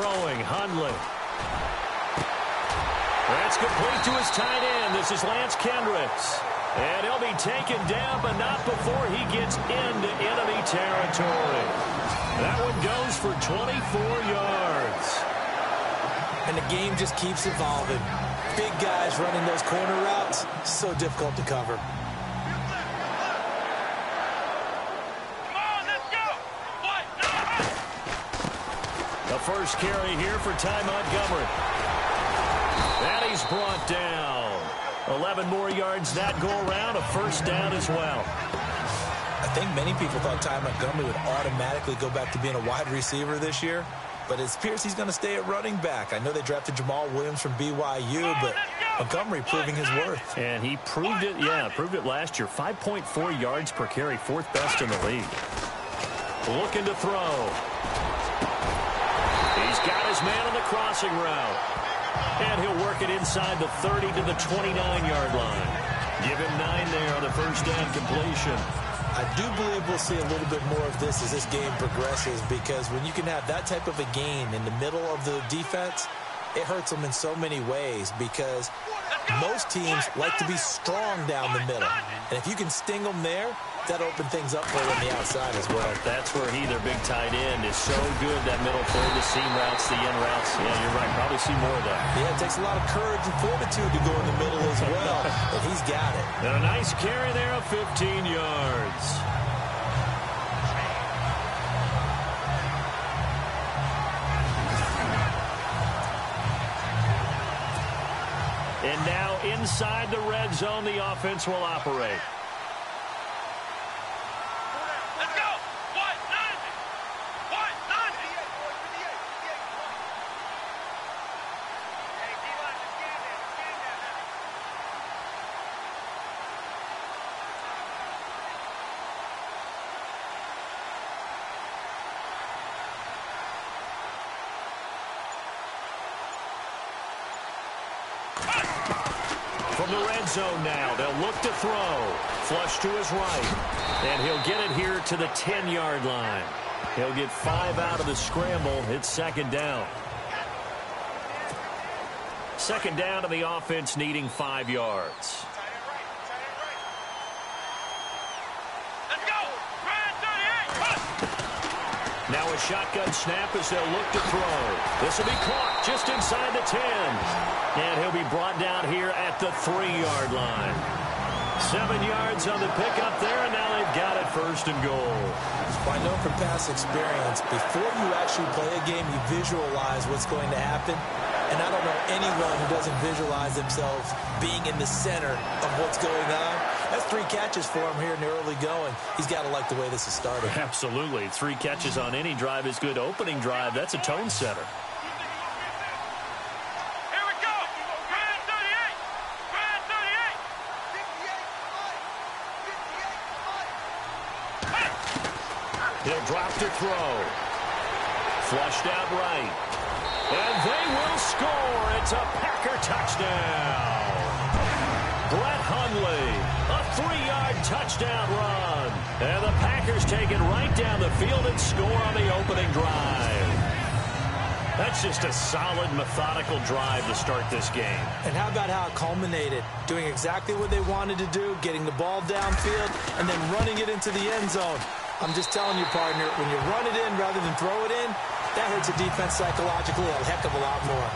throwing, Hundley. That's complete to his tight end. This is Lance Kendricks. And he'll be taken down, but not before he gets into enemy territory. That one goes for 24 yards. And the game just keeps evolving. Big guys running those corner routes, so difficult to cover. The first carry here for Ty Montgomery. And he's brought down. 11 more yards that go around, a first down as well. I think many people thought Ty Montgomery would automatically go back to being a wide receiver this year, but it appears he's going to stay at running back. I know they drafted Jamal Williams from BYU, but Montgomery proving his worth. And he proved it, proved it last year. 5.4 yards per carry, fourth best in the league. Looking to throw. He's got his man on the crossing route. And he'll work it inside the 30 to the 29-yard line. Give him 9 there on the first down completion. I do believe we'll see a little bit more of this as this game progresses, because when you can have that type of a gain in the middle of the defense, it hurts them in so many ways, because most teams like to be strong down the middle. And if you can sting them there, that'll open things up for them on the outside as well. That's where their big tight end, is so good, that middle third, the seam routes, the end routes. Yeah, you're right. Probably see more of that. Yeah, it takes a lot of courage and fortitude to go in the middle as well, but he's got it. And a nice carry there of 15 yards. And now inside the red zone, the offense will operate. From the red zone now, they'll look to throw. Flush to his right. And he'll get it here to the 10-yard line. He'll get 5 out of the scramble. It's second down. Second down to the offense, needing 5 yards. Now a shotgun snap as they'll look to throw. This will be caught just inside the 10. And he'll be brought down here at the 3-yard line. 7 yards on the pickup there, and now they've got it first and goal. Well, I know from past experience, before you actually play a game, you visualize what's going to happen. And I don't know anyone who doesn't visualize themselves being in the center of what's going on. That's 3 catches for him here in the early going. He's got to like the way this is starting. Absolutely. 3 catches on any drive is good. Opening drive, that's a tone setter. Here we go. Brad 38. Brad 38. He'll drop to throw. Flushed out right. And they will score. It's a Packer touchdown. Brett Hundley, a 3-yard touchdown run. And the Packers take it right down the field and score on the opening drive. That's just a solid, methodical drive to start this game. And how about how it culminated? Doing exactly what they wanted to do, getting the ball downfield, and then running it into the end zone. I'm just telling you, partner, when you run it in rather than throw it in, that hurts a defense psychologically a heck of a lot more.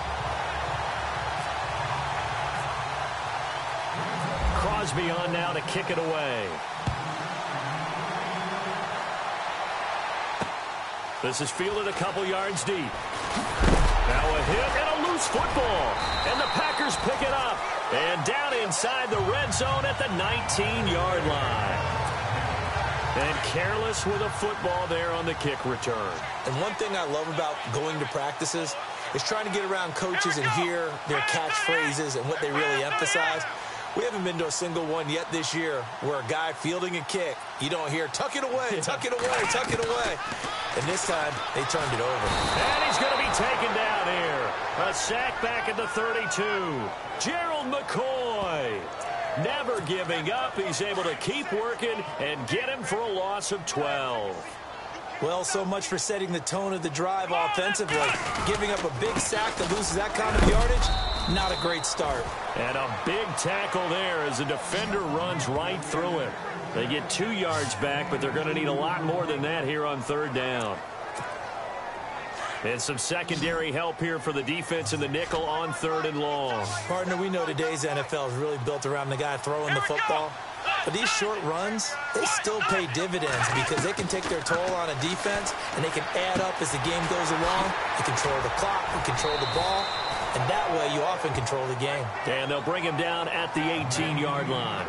Crosby on now to kick it away. This is fielded a couple yards deep. Now a hit and a loose football. And the Packers pick it up. And down inside the red zone at the 19-yard line. And careless with a football there on the kick return. And one thing I love about going to practices is trying to get around coaches and hear their catchphrases and what they really emphasize. We haven't been to a single one yet this year where a guy fielding a kick, you don't hear, tuck it away, tuck it away, tuck it away. And this time, they turned it over. And he's going to be taken down here. A sack back at the 32. Gerald McCoy. Never giving up. He's able to keep working and get him for a loss of 12. Well, so much for setting the tone of the drive offensively. Giving up a big sack that loses that kind of yardage, not a great start. And a big tackle there as the defender runs right through him. They get 2 yards back, but they're going to need a lot more than that here on 3rd down. And some secondary help here for the defense in the nickel on 3rd and long. Partner, we know today's NFL is really built around the guy throwing the football. But these short runs, they still pay dividends because they can take their toll on a defense and they can add up as the game goes along. They control the clock, they control the ball, and that way you often control the game. And they'll bring him down at the 18-yard line.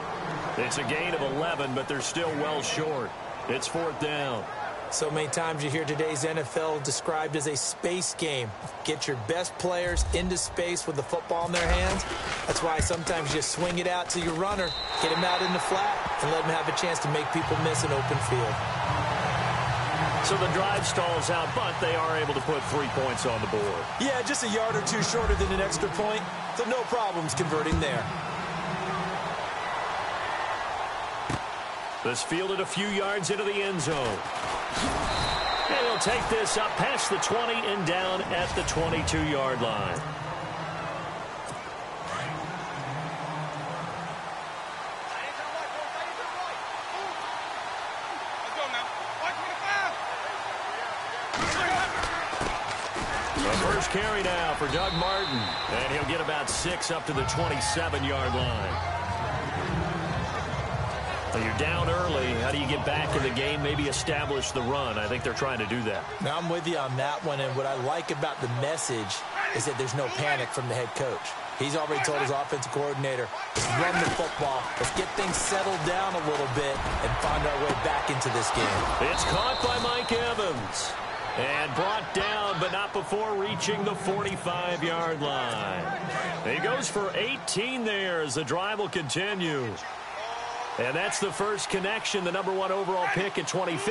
It's a gain of 11, but they're still well short. It's 4th down. So many times you hear today's NFL described as a space game. Get your best players into space with the football in their hands. That's why sometimes you just swing it out to your runner, get him out in the flat, and let him have a chance to make people miss an open field. So the drive stalls out, but they are able to put 3 points on the board. Yeah, just a yard or two shorter than an extra point, so no problems converting there. This fielded a few yards into the end zone. And he'll take this up past the 20 and down at the 22-yard line. The first carry now for Doug Martin. And he'll get about 6 up to the 27-yard line. You're down early. How do you get back in the game, maybe establish the run? I think they're trying to do that. Now, I'm with you on that one, and what I like about the message is that there's no panic from the head coach. He's already told his offensive coordinator, let's run the football, let's get things settled down a little bit and find our way back into this game. It's caught by Mike Evans and brought down, but not before reaching the 45-yard line. He goes for 18 there as the drive will continue. And that's the first connection, the number 1 overall pick in 2015,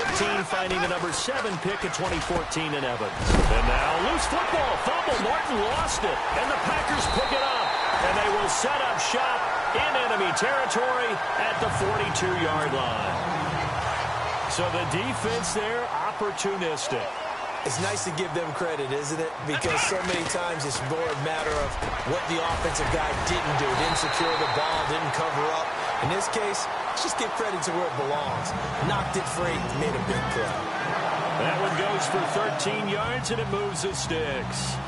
finding the number 7 pick in 2014 in Evans. And now loose football, fumble, Martin lost it, and the Packers pick it up. And they will set up shop in enemy territory at the 42-yard line. So the defense there, opportunistic. It's nice to give them credit, isn't it? Because so many times it's more a matter of what the offensive guy didn't do. Didn't secure the ball, didn't cover up. In this case, let's just give credit to where it belongs. Knocked it free, made a big play. That one goes for 13 yards, and it moves the sticks.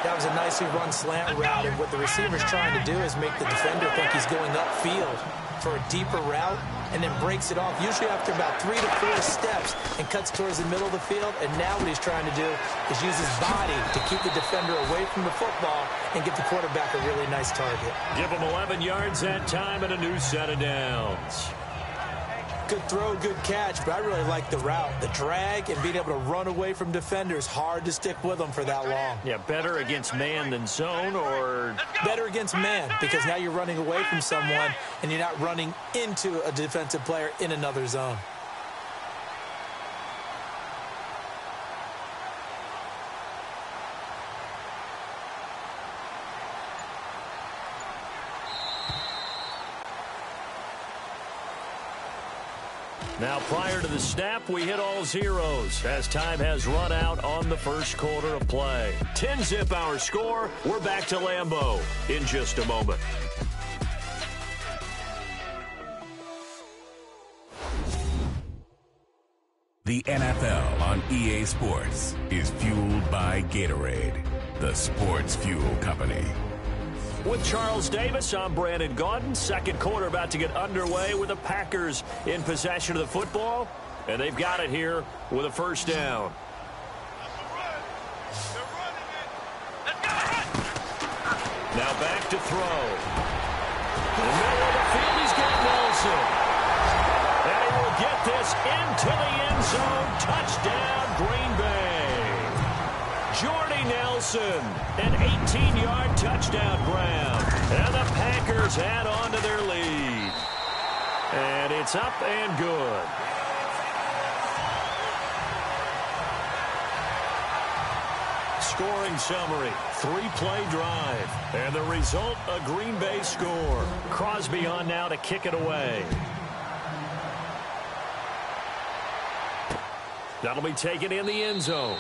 That was a nicely run slant route, and what the receiver's trying to do is make the defender think he's going upfield for a deeper route, and then breaks it off, usually after about 3 to 4 steps, and cuts towards the middle of the field. And now what he's trying to do is use his body to keep the defender away from the football and get the quarterback a really nice target. Give him 11 yards that time and a new set of downs. Good throw, good catch, but I really like the route. The drag and being able to run away from defenders, hard to stick with them for that long. Yeah, better against man than zone, or? Better against man, because now you're running away from someone and you're not running into a defensive player in another zone. Now, prior to the snap, we hit all zeros as time has run out on the first quarter of play. 10-zip our score. We're back to Lambeau in just a moment. The NFL on EA Sports is fueled by Gatorade, the sports fuel company. With Charles Davis, I'm Brandon Gaudin. Second quarter about to get underway with the Packers in possession of the football. And they've got it here with a first down. Now back to throw. In the middle of the field, he's got Nelson. And he will get this into the end zone. Touchdown, Green Bay. Jordy Nelson, an 18-yard touchdown grab. And the Packers add on to their lead. And it's up and good. Scoring summary, 3-play drive. And the result, a Green Bay score. Crosby on now to kick it away. That'll be taken in the end zone.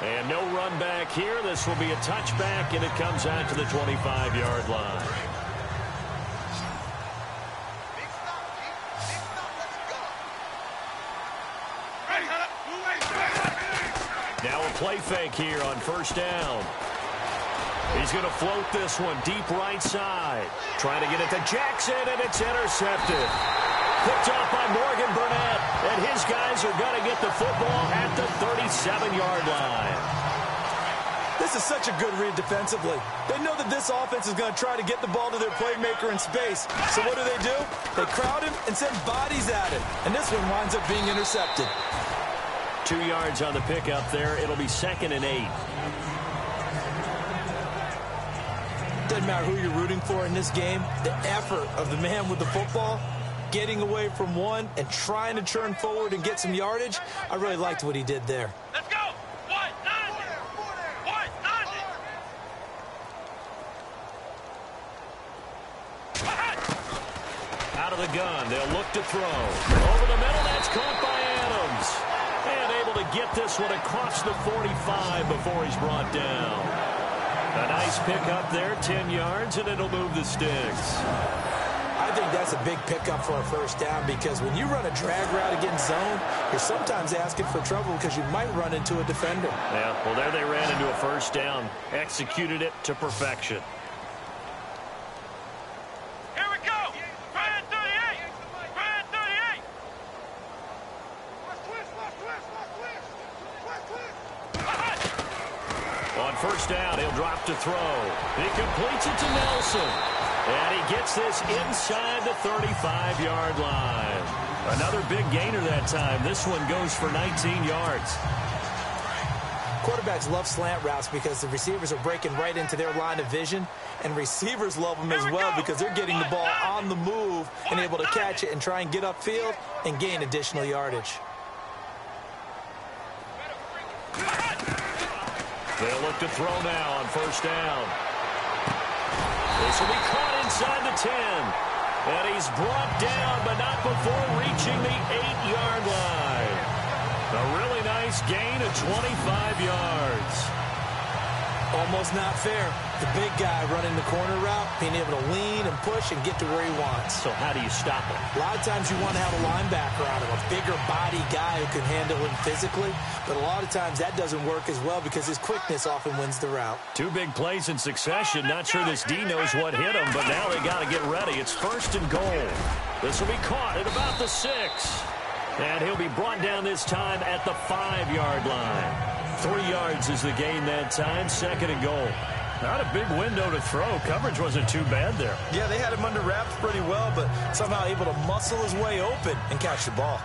And no run back here. This will be a touchback, and it comes out to the 25-yard line. Now a play fake here on first down. He's going to float this one deep right side. Trying to get it to Jackson, and it's intercepted. Picked off by Morgan Burnett, and his guys are going to get the football at the 37-yard line. This is such a good read defensively. They know that this offense is going to try to get the ball to their playmaker in space. So what do? They crowd him and send bodies at him. And this one winds up being intercepted. 2 yards on the pickup there. It'll be 2nd and 8. Doesn't matter who you're rooting for in this game. The effort of the man with the football, getting away from one and trying to turn forward and get some yardage, I really liked what he did there. Let's go. What? Out of the gun, they'll look to throw. Over the middle, that's caught by Adams. And able to get this one across the 45 before he's brought down. A nice pickup there, 10 yards, and it'll move the sticks. I think that's a big pickup for a first down because when you run a drag route against zone, you're sometimes asking for trouble because you might run into a defender. Yeah, well, there they ran into a first down. Executed it to perfection. Here we go. Brand 38. Brand 38. On first down, he'll drop to throw. He completes it to Nelson. And he gets this inside the 35-yard line. Another big gainer that time. This one goes for 19 yards. Quarterbacks love slant routes because the receivers are breaking right into their line of vision. And receivers love them as well because they're getting the ball on the move and able to catch it and try and get upfield and gain additional yardage. They'll look to throw now on first down. This will be caught inside the 10. And he's brought down, but not before reaching the 8-yard line. A really nice gain of 25 yards. Almost not fair. The big guy running the corner route, being able to lean and push and get to where he wants. So how do you stop him? A lot of times you want to have a linebacker on him, a bigger body guy who can handle him physically. But a lot of times that doesn't work as well because his quickness often wins the route. 2 big plays in succession. Not sure this D knows what hit him, but now they got to get ready. It's 1st and goal. This will be caught at about the 6. And he'll be brought down this time at the 5-yard line. 3 yards is the gain that time. 2nd and goal. Not a big window to throw. Coverage wasn't too bad there. Yeah, they had him under wraps pretty well, but somehow able to muscle his way open and catch the ball.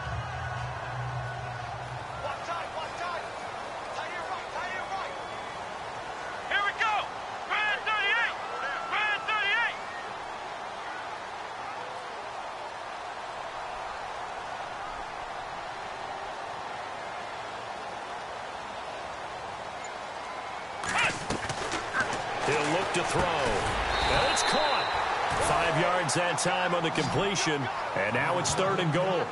Here we go. Brand 38. Brand 38. He'll look to throw. And it's caught. 5 yards that time on the completion. And now it's 3rd and goal.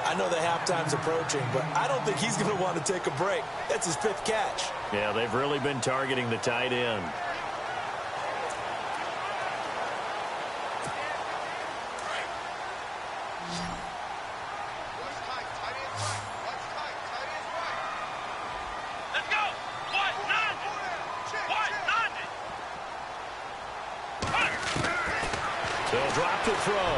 I know the halftime's approaching, but I don't think he's going to want to take a break. That's his 5th catch. Yeah, they've really been targeting the tight end. They'll drop to throw.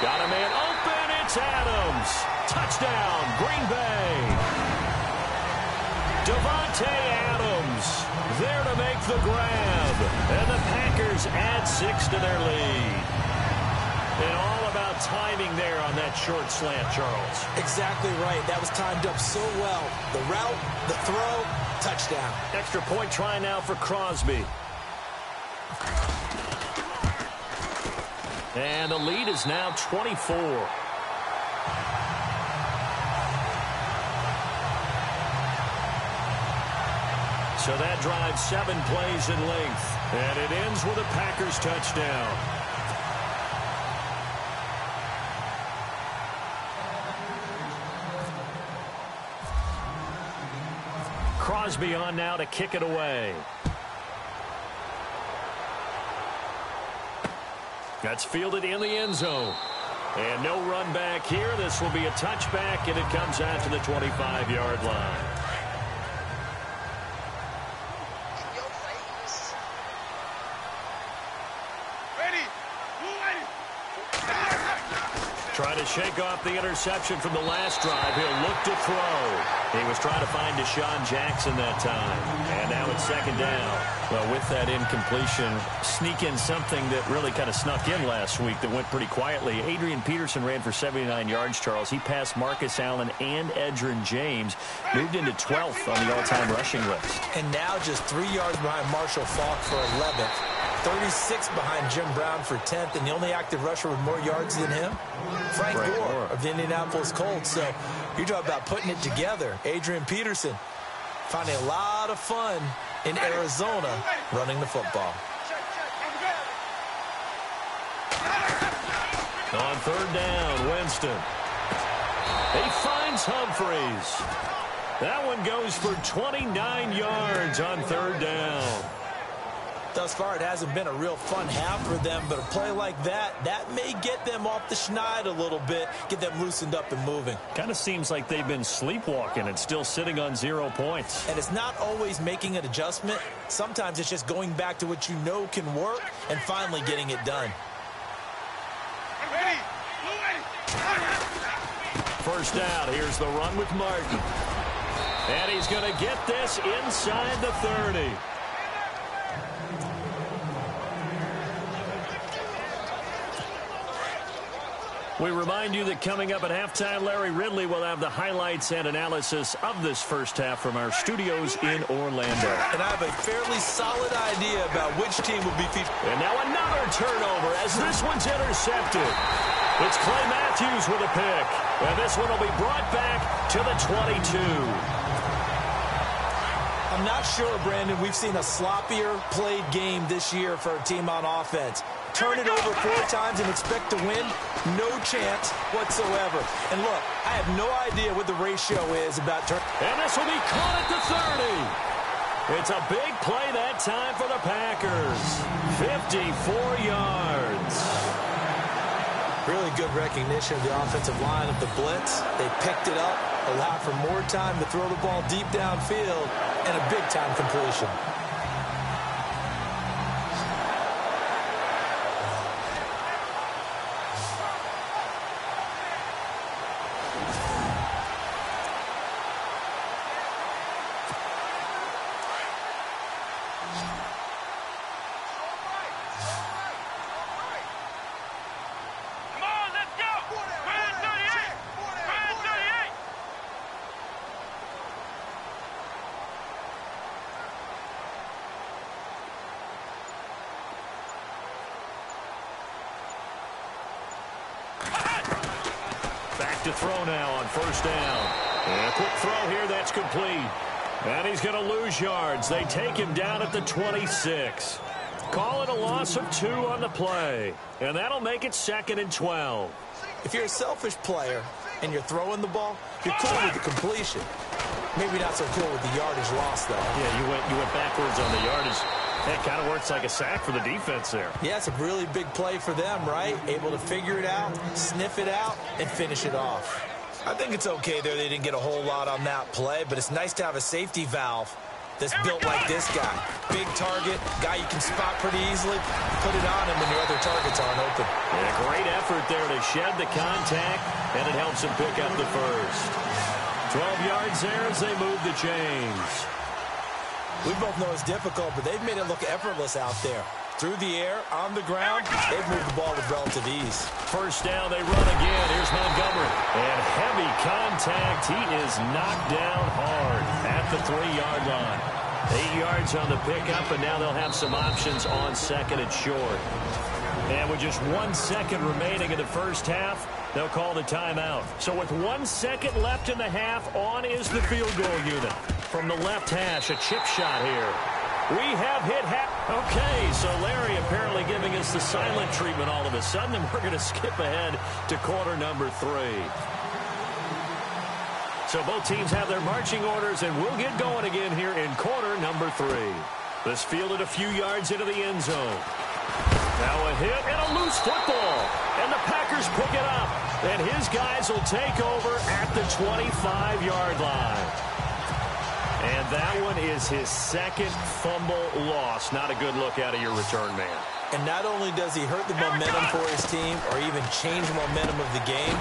Got a man open. It's Adams. Touchdown, Green Bay. Devontae Adams there to make the grab. And the Packers add 6 to their lead. And all about timing there on that short slant, Charles. Exactly right. That was timed up so well. The route, the throw, touchdown. Extra point try now for Crosby. And the lead is now 24. So that drives 7 plays in length. And it ends with a Packers touchdown. be on now to kick it away. That's fielded in the end zone. And no run back here. This will be a touchback, and it comes out to the 25-yard line. Try to shake off the interception from the last drive. He'll look to throw. He was trying to find Deshaun Jackson that time. And now it's second down. Well, with that incompletion, sneak in something that really kind of snuck in last week that went pretty quietly. Adrian Peterson ran for 79 yards, Charles. He passed Marcus Allen and Edgerrin James. Moved into 12th on the all-time rushing list. And now just 3 yards behind Marshall Faulk for 11th. 36 behind Jim Brown for 10th, and the only active rusher with more yards than him, Frank Gore of the Indianapolis Colts. So you're talking about putting it together. Adrian Peterson finding a lot of fun in Arizona running the football. On third down, Winston. He finds Humphreys. That one goes for 29 yards on third down. Thus far, it hasn't been a real fun half for them, but a play like that may get them off the schneid a little bit, get them loosened up and moving. Kind of seems like they've been sleepwalking and still sitting on 0 points. And it's not always making an adjustment. Sometimes it's just going back to what you know can work and finally getting it done. First down, here's the run with Martin. And he's going to get this inside the 30. We remind you that coming up at halftime, Larry Ridley will have the highlights and analysis of this first half from our studios in Orlando. And I have a fairly solid idea about which team will be featured. And now another turnover as this one's intercepted. It's Clay Matthews with a pick. And this one will be brought back to the 22. I'm not sure, Brandon, we've seen a sloppier played game this year for a team on offense. Turn it over 4 times and expect to win? No chance whatsoever. And look, I have no idea what the ratio is about turn. And this will be caught at the 30. It's a big play that time for the Packers. 54 yards. Really good recognition of the offensive line of the blitz. They picked it up, allowed for more time to throw the ball deep downfield, and a big-time completion. To throw now on first down. And a quick throw here, that's complete. And he's going to lose yards. They take him down at the 26. Call it a loss of 2 on the play. And that'll make it 2nd and 12. If you're a selfish player and you're throwing the ball, you're cool with the completion. Maybe not so cool with the yardage loss, though. Yeah, you went backwards on the yardage. That kind of works like a sack for the defense there. Yeah, it's a really big play for them, right? Able to figure it out, sniff it out, and finish it off. I think it's okay there they didn't get a whole lot on that play, but it's nice to have a safety valve that's built like this guy. Big target, guy you can spot pretty easily. Put it on him when your other targets aren't open. Yeah, great effort there to shed the contact, and it helps him pick up the first. 12 yards there as they move the chains. We both know it's difficult, but they've made it look effortless out there. Through the air, on the ground, they've moved the ball with relative ease. First down, they run again. Here's Montgomery. And heavy contact. He is knocked down hard at the 3-yard line. 8 yards on the pickup, and now they'll have some options on second and short. And with just 1 second remaining in the first half, they'll call the timeout. So with 1 second left in the half, on is the field goal unit. From the left hash, a chip shot here. We have hit half. Okay, so Larry apparently giving us the silent treatment all of a sudden, and we're going to skip ahead to quarter number 3. So both teams have their marching orders, and we'll get going again here in quarter number 3. This fielded a few yards into the end zone. Now a hit and a loose football. And the Packers pick it up. And his guys will take over at the 25-yard line. And that one is his second fumble loss. Not a good look out of your return man. And not only does he hurt the momentum for his team or even change the momentum of the game,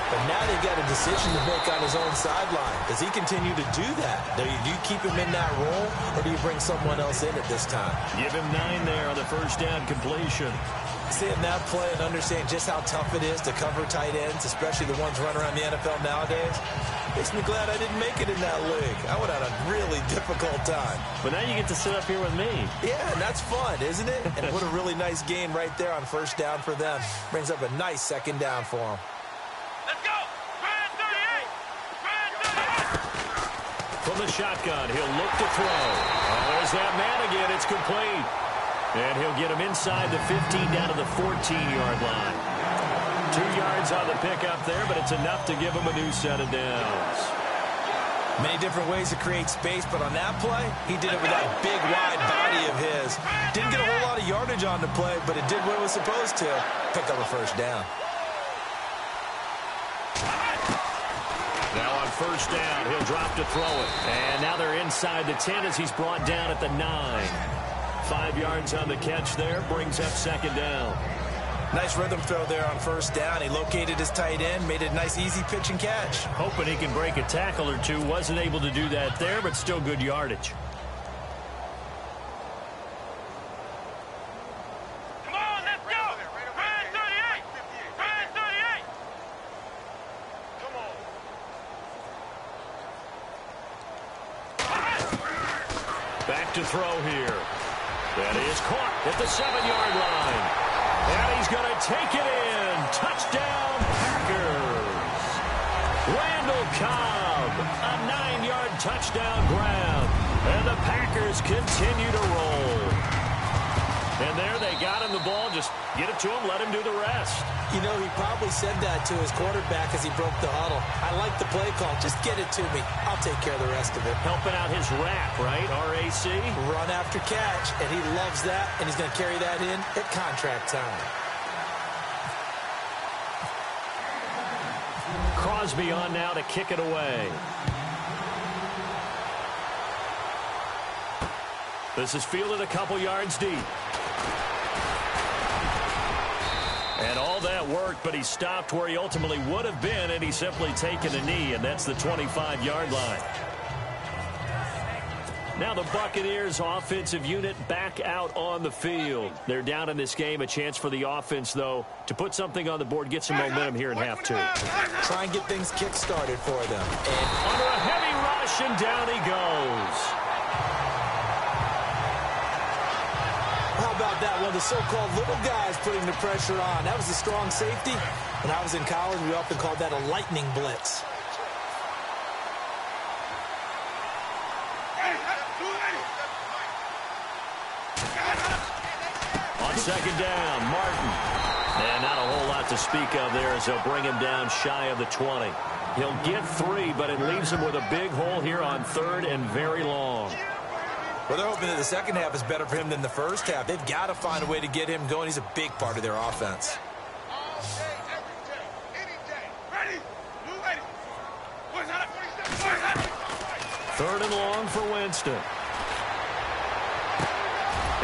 but now they've got a decision to make on his own sideline. Does he continue to do that? Do you keep him in that role, or do you bring someone else in at this time? Give him 9 there on the first down completion. Seeing that play and understand just how tough it is to cover tight ends, especially the ones running around the NFL nowadays, makes me glad I didn't make it in that league. I would have had a really difficult time. But now you get to sit up here with me. Yeah, and that's fun, isn't it? And what a really nice game right there on first down for them. Brings up a nice second down for them. Let's go! Brand 38! From the shotgun, he'll look to throw. Oh, there's that man again. It's complete. And he'll get him inside the 15 down to the 14-yard line. 2 yards on the pickup there, but it's enough to give him a new set of downs. Many different ways to create space, but on that play, he did it with that big, wide body of his. Didn't get a whole lot of yardage on the play, but it did what it was supposed to. Pick up a first down. Now on first down, he'll drop to throw it. And now they're inside the 10 as he's brought down at the 9. 5 yards on the catch there, brings up second down. Nice rhythm throw there on first down. He located his tight end, made it a nice, easy pitch and catch. Hoping he can break a tackle or two. Wasn't able to do that there, but still good yardage. Come on, let's go! Brand 38! Brand 38! Come on! Back to throw here. That is caught at the 7-yard line. And he's going to take it in. Touchdown, Packers. Randall Cobb, a 9-yard touchdown grab. And the Packers continue to roll. And there they got him the ball. Just get it to him, let him do the rest. You know, he probably said that to his quarterback as he broke the huddle. I like the play call. Just get it to me. I'll take care of the rest of it. Helping out his RAC, right? R-A-C? Run after catch, and he loves that, and he's going to carry that in at contract time. Crosby on now to kick it away. This is fielded a couple yards deep. And all that worked, but he stopped where he ultimately would have been, and he's simply taken a knee, and that's the 25-yard line. Now the Buccaneers offensive unit back out on the field. They're down in this game. A chance for the offense, though, to put something on the board, get some momentum here in half 2. Try and get things kick-started for them. And under a heavy rush, and down he goes. How about that one? The so-called little guys putting the pressure on. That was a strong safety. When I was in college, we often called that a lightning blitz. On second down, Martin. And not a whole lot to speak of there as they'll bring him down shy of the 20. He'll get 3, but it leaves him with a big hole here on third and very long. Well, they're hoping that the second half is better for him than the first half. They've got to find a way to get him going. He's a big part of their offense. All day, every day, any day. Ready? You ready? Where's that? 47. Third and long for Winston.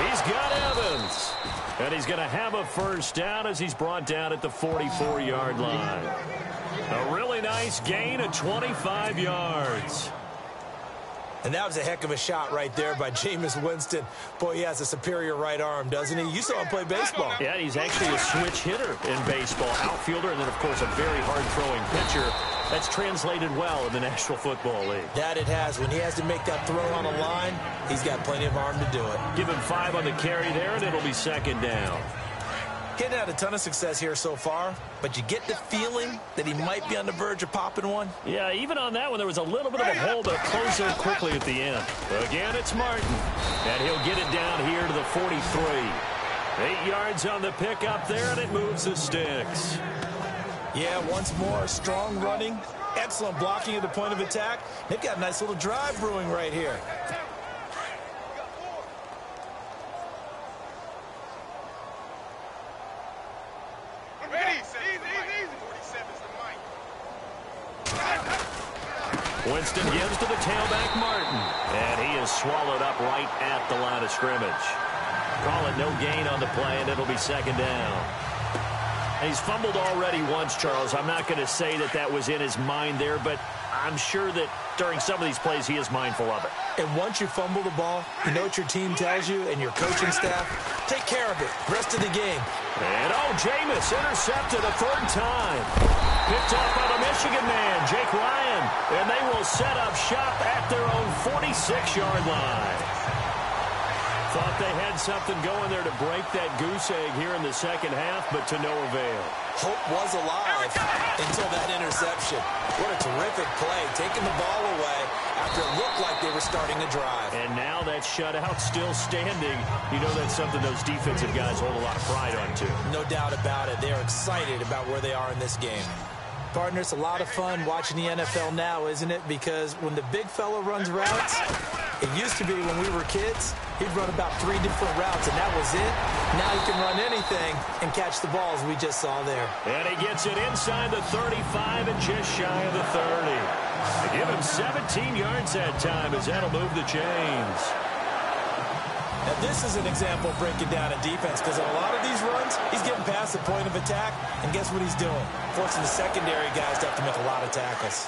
He's got Evans. And he's going to have a first down as he's brought down at the 44-yard line. A really nice gain of 25 yards. And that was a heck of a shot right there by Jameis Winston. Boy, he has a superior right arm, doesn't he? You saw him play baseball. Yeah, he's actually a switch hitter in baseball. Outfielder, and then, of course, a very hard-throwing pitcher. That's translated well in the National Football League. That it has. When he has to make that throw on a line, he's got plenty of arm to do it. Give him 5 on the carry there, and it'll be second down. Getting had a ton of success here so far, but you get the feeling that he might be on the verge of popping one. Yeah, even on that one, there was a little bit of a hole, but it closed so quickly at the end. Again, it's Martin, and he'll get it down here to the 43. 8 yards on the pickup there, and it moves the sticks. Yeah, once more, strong running, Excellent blocking at the point of attack. They've got a nice little drive brewing right here. Winston gives to the tailback, Martin. And he is swallowed up right at the line of scrimmage. Call it no gain on the play, and it'll be second down. He's fumbled already once, Charles. I'm not going to say that that was in his mind there, but I'm sure that during some of these plays he is mindful of it. And once you fumble the ball, you know what your team tells you and your coaching staff? Take care of it. Rest of the game. And, Jameis intercepted a third time. Picked up by the Michigan man, Jake Ryan. And they will set up shop at their own 46-yard line. Thought they had something going there to break that goose egg here in the second half, but to no avail. Hope was alive until that interception. What a terrific play, taking the ball away after it looked like they were starting a drive. And now that shutout still standing. You know that's something those defensive guys hold a lot of pride on, too. No doubt about it. They are excited about where they are in this game. Partner, it's a lot of fun watching the NFL now, isn't it? Because when the big fella runs routes, it used to be when we were kids, he'd run about 3 different routes, and that was it. Now he can run anything and catch the balls we just saw there. And he gets it inside the 35 and just shy of the 30. They give him 17 yards that time as that'll move the chains. Now, this is an example of breaking down a defense because in a lot of these runs, he's getting past the point of attack, and guess what he's doing? Forcing the secondary guys to have to make a lot of tackles.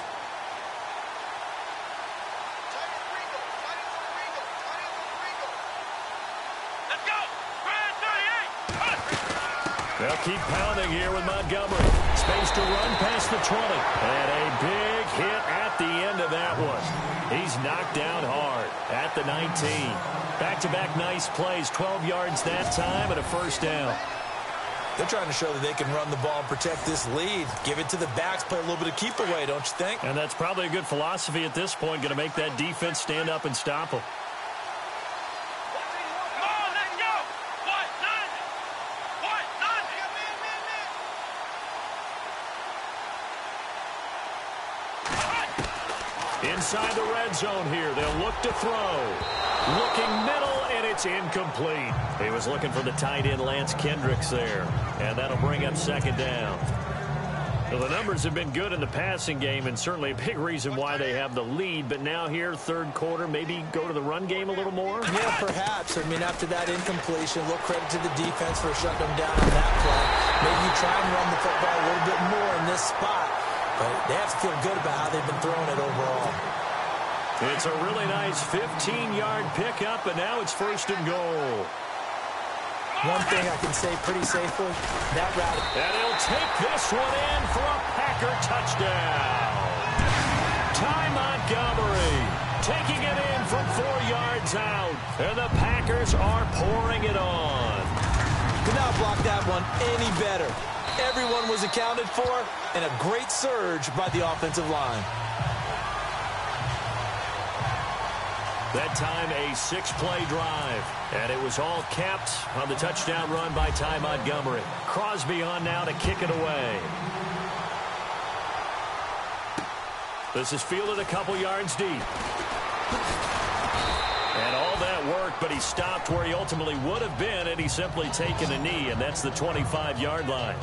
They'll keep pounding here with Montgomery. Space to run past the 20. And a big hit at the end of that one. He's knocked down hard at the 19. Back-to-back nice plays. 12 yards that time and a first down. They're trying to show that they can run the ball and protect this lead. Give it to the backs, play a little bit of keep away, don't you think? And that's probably a good philosophy at this point. Going to make that defense stand up and stop them. Inside the red zone here. They'll look to throw. Looking middle, and it's incomplete. He was looking for the tight end, Lance Kendricks, there. And that'll bring up second down. Well, the numbers have been good in the passing game, and certainly a big reason why they have the lead. But now here, third quarter, maybe go to the run game a little more? Yeah, perhaps. I mean, after that incompletion, a little credit to the defense for shutting them down on that play. Maybe you try and run the football a little bit more in this spot. But they have to feel good about how they've been throwing it overall. It's a really nice 15-yard pickup, and now it's first and goal. One thing I can say pretty safely, that route. And he'll take this one in for a Packer touchdown. Ty Montgomery taking it in from 4 yards out. And the Packers are pouring it on. Could not block that one any better. Everyone was accounted for, and a great surge by the offensive line. That time a 6-play drive, and it was all capped on the touchdown run by Ty Montgomery. Crosby on now to kick it away. This is fielded a couple yards deep. And all that work, but he stopped where he ultimately would have been, and he's simply taken a knee, and that's the 25-yard line.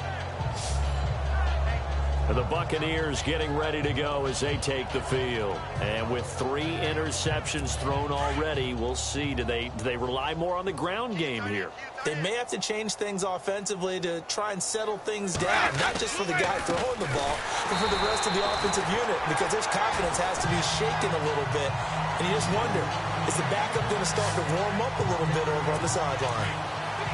The Buccaneers getting ready to go as they take the field. And with 3 interceptions thrown already, we'll see. Do they rely more on the ground game here? They may have to change things offensively to try and settle things down, not just for the guy throwing the ball, but for the rest of the offensive unit, because his confidence has to be shaken a little bit. And you just wonder, is the backup going to start to warm up a little bit over on the sideline?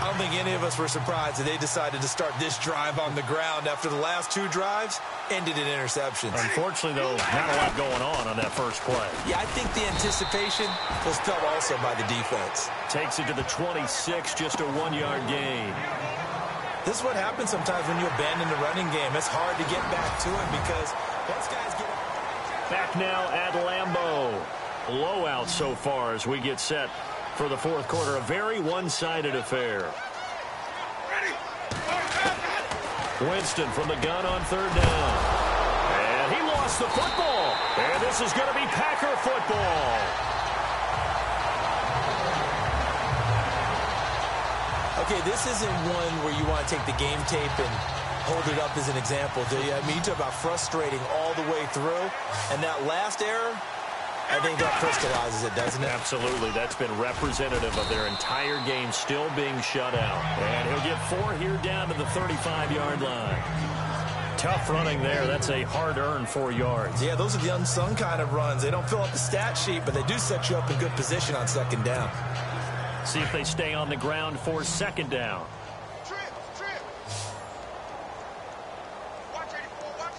I don't think any of us were surprised that they decided to start this drive on the ground after the last 2 drives ended in interceptions. Unfortunately, though, not a lot going on that first play. Yeah, I think the anticipation was felt also by the defense. Takes it to the 26, just a 1-yard gain. This is what happens sometimes when you abandon the running game. It's hard to get back to it because once guys get... Back now at Lambeau. Blowout so far as we get set for the fourth quarter. A very one-sided affair. Winston from the gun on third down. And he lost lost the football. And this is going to be Packer football. Okay, this isn't one where you want to take the game tape and hold it up as an example, do you? I mean, you talk about frustrating all the way through. And that last error, I think that crystallizes it, doesn't it? Absolutely. That's been representative of their entire game still being shut out. And he'll get 4 here down to the 35-yard line. Tough running there. That's a hard-earned 4 yards. Yeah, those are the unsung kind of runs. They don't fill up the stat sheet, but they do set you up in good position on second down. See if they stay on the ground for second down.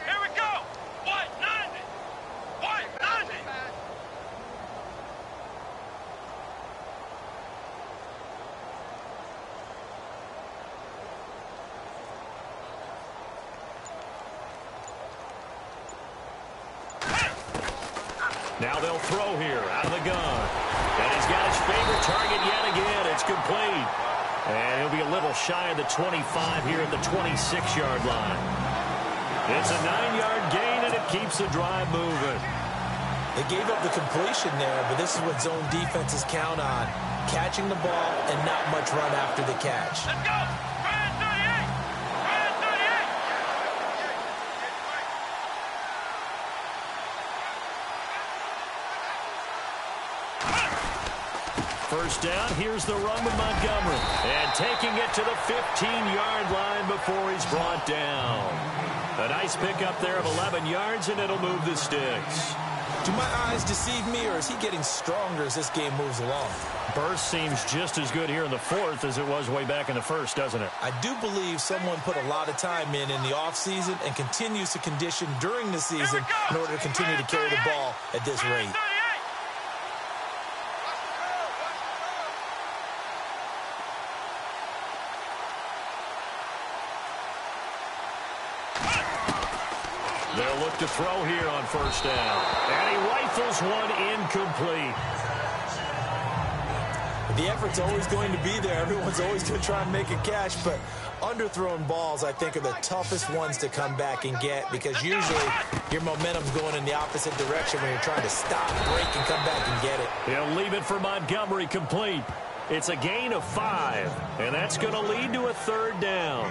Here we go. 190. 190. Now they'll throw here out of the gun. And he's got his favorite target yet again. It's complete. And he'll be a little shy of the 25 here at the 26-yard line. It's a 9-yard gain, and it keeps the drive moving. They gave up the completion there, but this is what zone defenses count on. Catching the ball and not much run after the catch. Let's go. Brand 38. Brand 38. First down, here's the run with Montgomery. And taking it to the 15-yard line before he's brought down. A nice pickup there of 11 yards, and it'll move the sticks. Do my eyes deceive me, or is he getting stronger as this game moves along? Burst seems just as good here in the fourth as it was way back in the first, doesn't it? I do believe someone put a lot of time in the offseason and continues to condition during the season in order to continue to carry the ball at this rate. They'll look to throw here on first down. And he rifles one incomplete. The effort's always going to be there. Everyone's always going to try and make a catch, but underthrown balls, I think, are the toughest ones to come back and get because usually your momentum's going in the opposite direction when you're trying to stop, break, and come back and get it. He'll leave it for Montgomery complete. It's a gain of 5, and that's going to lead to a third down.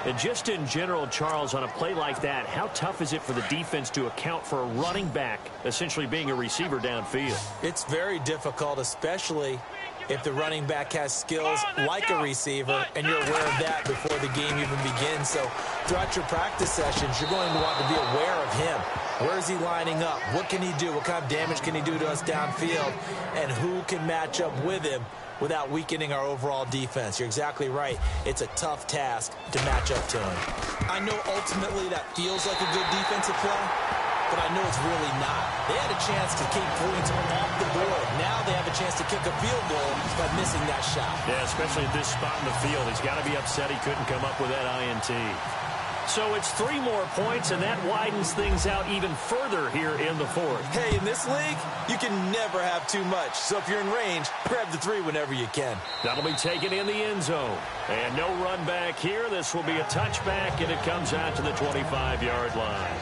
And just in general, Charles, on a play like that, how tough is it for the defense to account for a running back essentially being a receiver downfield? It's very difficult, especially if the running back has skills like a receiver and you're aware of that before the game even begins. So throughout your practice sessions, you're going to want to be aware of him. Where is he lining up? What can he do? What kind of damage can he do to us downfield? And who can match up with him without weakening our overall defense? You're exactly right. It's a tough task to match up to him. I know ultimately that feels like a good defensive play, but I know it's really not. They had a chance to keep points off the board. Now they have a chance to kick a field goal by missing that shot. Yeah, especially at this spot in the field. He's got to be upset he couldn't come up with that INT. So it's 3 more points, and that widens things out even further here in the fourth. Hey, in this league, you can never have too much. So if you're in range, grab the 3 whenever you can. That'll be taken in the end zone. And no run back here. This will be a touchback, and it comes out to the 25-yard line.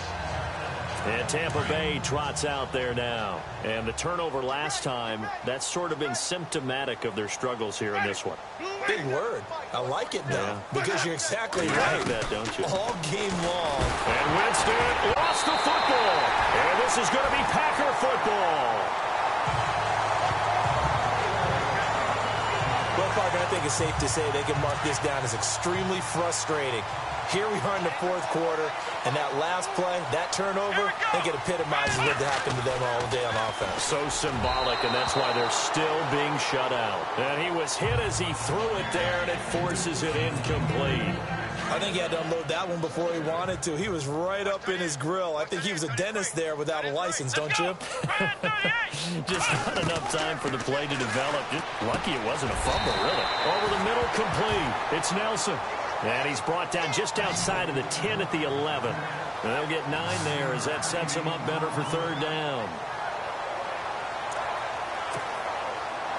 And Tampa Bay trots out there now. And the turnover last time, that's sort of been symptomatic of their struggles here in this one. Big word. I like it, though, Yeah. because you're exactly You right. like that, don't you? All game long. And Winston lost the football. And this is going to be Packer football. Well, Parker, I think it's safe to say they can mark this down as extremely frustrating. Here we are in the fourth quarter, and that last play, that turnover, I think it epitomizes what happened to them all day on offense. So symbolic, and that's why they're still being shut out. And he was hit as he threw it there, and it forces it incomplete. I think he had to unload that one before he wanted to. He was right up in his grill. I think he was a dentist there without a license, don't you? Just not enough time for the play to develop. Just lucky it wasn't a fumble, really. Over the middle, complete. It's Nelson. And he's brought down just outside of the 10 at the 11. And they'll get 9 there as that sets him up better for third down.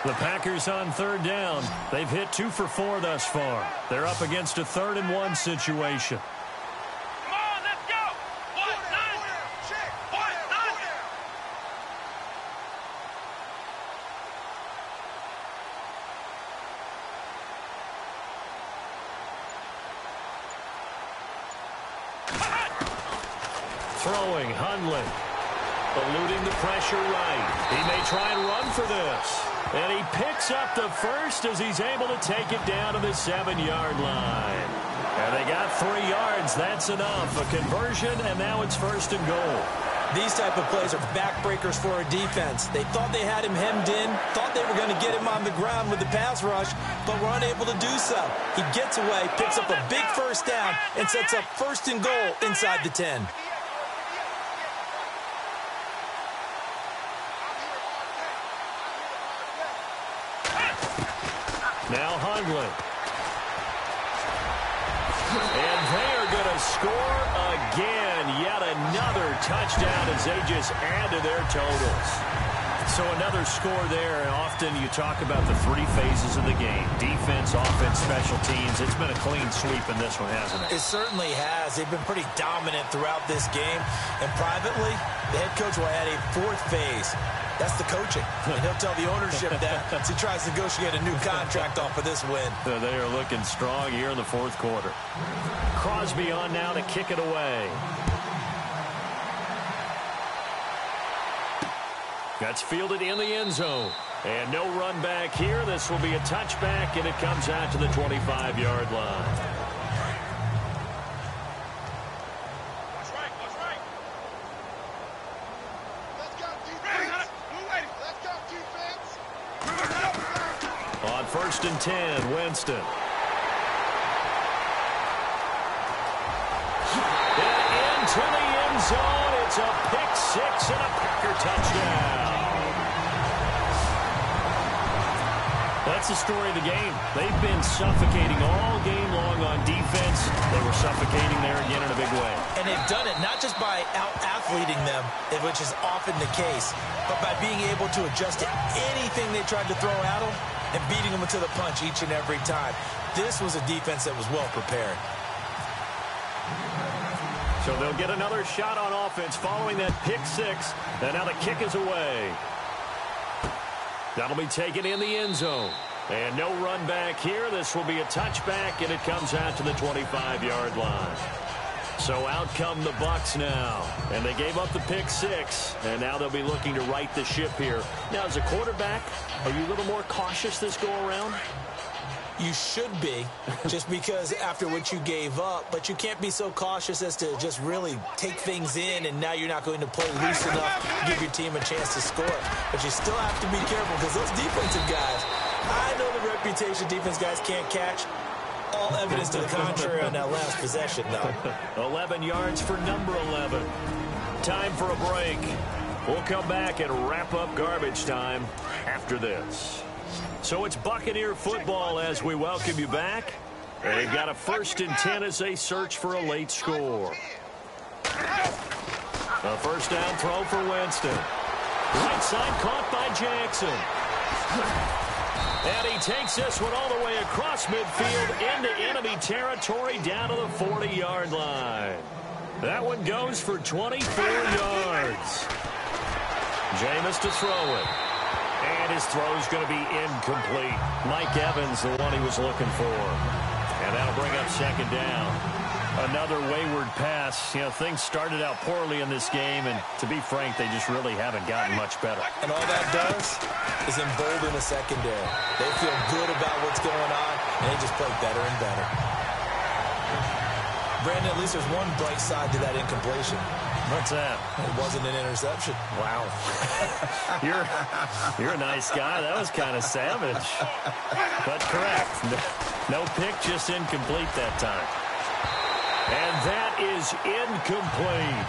The Packers on third down. They've hit 2 for 4 thus far. They're up against a 3rd and 1 situation. Come on, let's go. 190. throwing, Hundley. Eluding the pressure right. He may try and run for this. And he picks up the first as he's able to take it down to the 7-yard line. And they got 3 yards. That's enough. A conversion, and now it's 1st and goal. These type of plays are backbreakers for a defense. They thought they had him hemmed in, thought they were going to get him on the ground with the pass rush, but were unable to do so. He gets away, picks up a big first down, and sets up 1st and goal inside the 10. Now Hundley. And they are going to score again. Yet another touchdown as they just add to their totals. So another score there. And often you talk about the 3 phases of the game. Defense, offense, special teams. It's been a clean sweep in this one, hasn't it? It certainly has. They've been pretty dominant throughout this game. And privately, the head coach will add a 4th phase. That's the coaching. And he'll tell the ownership that as he tries to negotiate a new contract off of this win. They are looking strong here in the 4th quarter. Crosby on now to kick it away. That's fielded in the end zone. And no run back here. This will be a touchback, and it comes out to the 25-yard line. On 1st and 10, Winston. And into the end zone. It's a pick 6 and a Packer touchdown. That's the story of the game. They've been suffocating all game long on defense. They were suffocating there again in a big way. And they've done it not just by out-athleting them, which is often the case, but by being able to adjust to anything they tried to throw at them and beating them to the punch each and every time. This was a defense that was well prepared. So they'll get another shot on offense following that pick 6. And now the kick is away. That'll be taken in the end zone. And no run back here. This will be a touchback, and it comes out to the 25-yard line. So out come the Bucs now. And they gave up the pick 6, and now they'll be looking to right the ship here. Now, as a quarterback, are you a little more cautious this go-around? You should be, just because after what you gave up, but you can't be so cautious as to just really take things in, and now you're not going to play loose enough to give your team a chance to score. But you still have to be careful, because those defensive guys, I know the reputation defense guys can't catch. All evidence to the contrary on that last possession, though. 11 yards for number 11. Time for a break. We'll come back and wrap up garbage time after this. So it's Buccaneer football as we welcome you back. They've got a 1st and 10 as they search for a late score. A 1st down throw for Winston. Right side caught by Jackson. And he takes this one all the way across midfield into enemy territory down to the 40-yard line. That one goes for 24 yards. Jameis to throw it. And his throw's going to be incomplete. Mike Evans, the one he was looking for. And that'll bring up 2nd down. Another wayward pass. You know, things started out poorly in this game, and to be frank, they just really haven't gotten much better. And all that does is embolden the secondary. They feel good about what's going on, and they just play better and better. Brandon, at least there's one bright side to that incompletion. What's that? It wasn't an interception. Wow. You're a nice guy. That was kind of savage. But correct. No pick, just incomplete that time. And that is incomplete.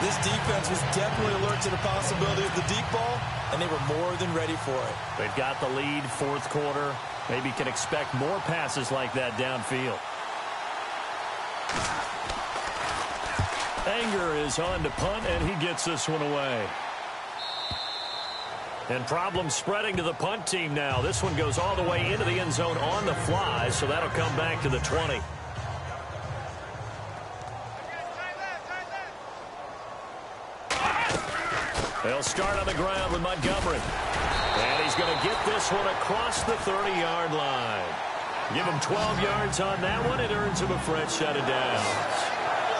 This defense was definitely alert to the possibility of the deep ball, and they were more than ready for it. They've got the lead, 4th quarter. Maybe can expect more passes like that downfield. Anger is on to punt, and he gets this one away. And problems spreading to the punt team now. This one goes all the way into the end zone on the fly, so that'll come back to the 20. They'll start on the ground with Montgomery. And he's going to get this one across the 30-yard line. Give him 12 yards on that one. It earns him a fresh set of downs.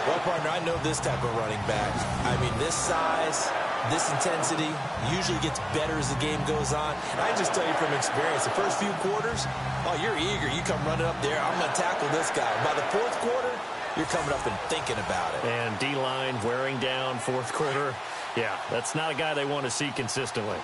Well, partner, I know this type of running back. I mean, this size, this intensity usually gets better as the game goes on. And I can just tell you from experience, the first few quarters, oh, you're eager. You come running up there, I'm going to tackle this guy. By the fourth quarter, you're coming up and thinking about it. And D-line wearing down fourth quarter. Yeah, that's not a guy they want to see consistently.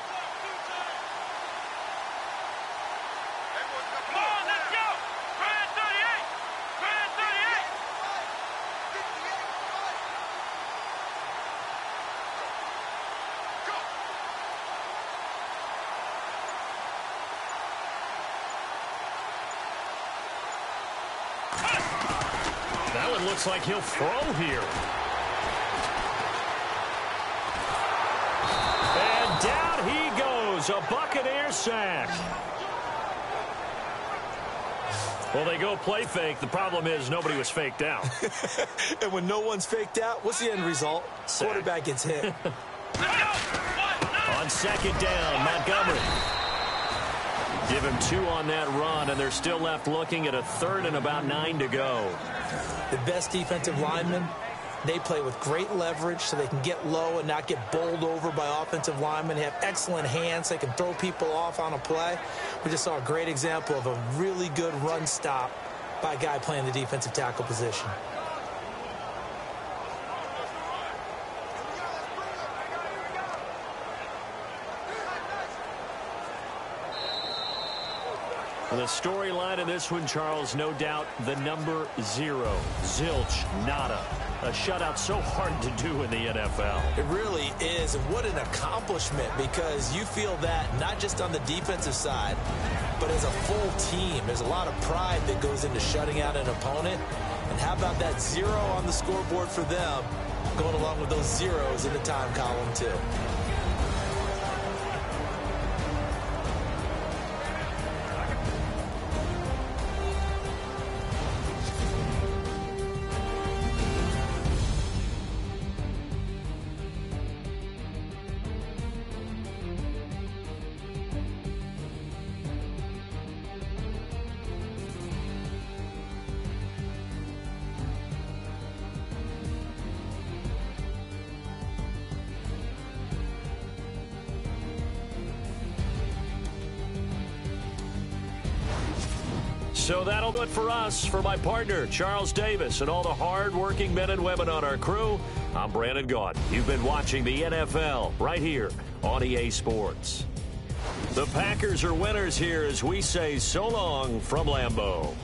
That one looks like he'll throw here. And down he goes. A Buccaneer sack. Well, they go play fake. The problem is nobody was faked out. And when no one's faked out, what's the end result? Sack. Quarterback gets hit. On second down, Montgomery. Give him 2 on that run, and they're still left looking at a third and about 9 to go. The best defensive linemen, they play with great leverage so they can get low and not get bowled over by offensive linemen. They have excellent hands. They can throw people off on a play. We just saw a great example of a really good run stop by a guy playing the defensive tackle position. The storyline in this one, Charles, no doubt the number 0. Zilch, nada. A shutout so hard to do in the NFL. It really is, and what an accomplishment, because you feel that not just on the defensive side, but as a full team. There's a lot of pride that goes into shutting out an opponent. And how about that 0 on the scoreboard for them, going along with those zeros in the time column, too. So that'll do it for us. For my partner, Charles Davis, and all the hard-working men and women on our crew, I'm Brandon Gaudin. You've been watching the NFL right here on EA Sports. The Packers are winners here as we say so long from Lambeau.